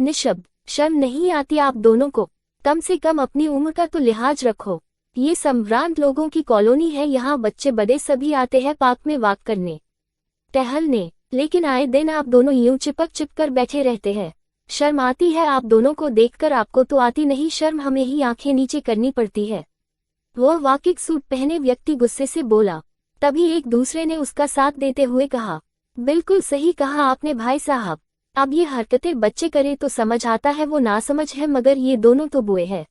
निशब्द। शर्म नहीं आती आप दोनों को? कम से कम अपनी उम्र का तो लिहाज रखो। ये संभ्रांत लोगों की कॉलोनी है, यहाँ बच्चे बड़े सभी आते हैं पार्क में वॉक करने, टहलने, लेकिन आए दिन आप दोनों यूं चिपक कर बैठे रहते हैं। शर्म आती है आप दोनों को देखकर? आपको तो आती नहीं शर्म, हमें ही आंखें नीचे करनी पड़ती है। वह वाकिक सूट पहने व्यक्ति गुस्से से बोला। तभी एक दूसरे ने उसका साथ देते हुए कहा, बिल्कुल सही कहा आपने भाई साहब। अब ये हरकतें बच्चे करे तो समझ आता है, वो नासमझ है, मगर ये दोनों तो बुए हैं।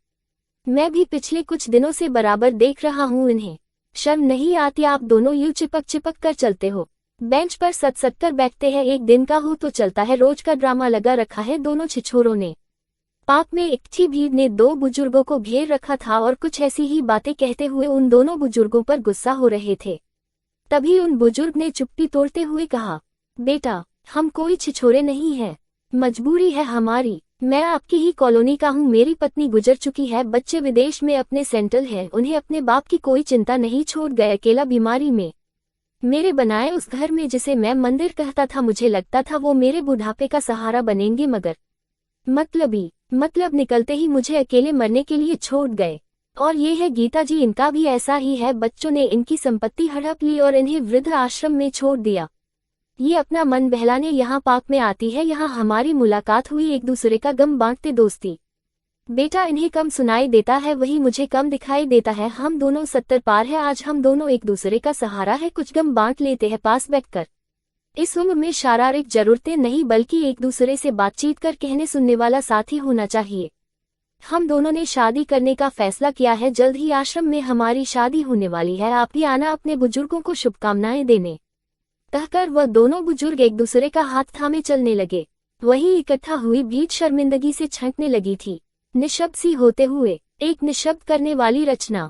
मैं भी पिछले कुछ दिनों से बराबर देख रहा हूँ इन्हें। शर्म नहीं आती? आप दोनों यूं चिपक कर चलते हो, बेंच पर सट कर बैठते हैं। एक दिन का हो तो चलता है, रोज का ड्रामा लगा रखा है दोनों छिछोरों ने। पार्क में इकट्ठी भीड़ ने दो बुजुर्गों को घेर रखा था और कुछ ऐसी ही बातें कहते हुए उन दोनों बुजुर्गों पर गुस्सा हो रहे थे। तभी उन बुजुर्ग ने चुप्पी तोड़ते हुए कहा, बेटा हम कोई छिछोरे नहीं हैं, मजबूरी है हमारी। मैं आपकी ही कॉलोनी का हूँ, मेरी पत्नी गुजर चुकी है, बच्चे विदेश में अपने सेंटल है, उन्हें अपने बाप की कोई चिंता नहीं, छोड़ गए अकेला बीमारी में मेरे बनाए उस घर में जिसे मैं मंदिर कहता था। मुझे लगता था वो मेरे बुढ़ापे का सहारा बनेंगे, मगर मतलब निकलते ही मुझे अकेले मरने के लिए छोड़ गए। और ये है गीता जी, इनका भी ऐसा ही है। बच्चों ने इनकी संपत्ति हड़प ली और इन्हें वृद्ध आश्रम में छोड़ दिया। ये अपना मन बहलाने यहाँ पार्क में आती है, यहाँ हमारी मुलाकात हुई, एक दूसरे का गम बांटते दोस्ती। बेटा इन्हें कम सुनाई देता है, वही मुझे कम दिखाई देता है। हम दोनों 70 पार है आज, हम दोनों एक दूसरे का सहारा है, कुछ गम बांट लेते हैं पास बैठकर। इस उम्र में शारीरिक जरूरतें नहीं बल्कि एक दूसरे से बातचीत कर कहने सुनने वाला साथी होना चाहिए। हम दोनों ने शादी करने का फैसला किया है, जल्द ही आश्रम में हमारी शादी होने वाली है, आप भी आना अपने बुजुर्गों को शुभकामनाएं देने। कहकर वह दोनों बुजुर्ग एक दूसरे का हाथ थामे चलने लगे। वहीं इकट्ठा हुई भीड़ शर्मिंदगी से छंटने लगी थी। निशब्द सी होते हुए एक निशब्द करने वाली रचना।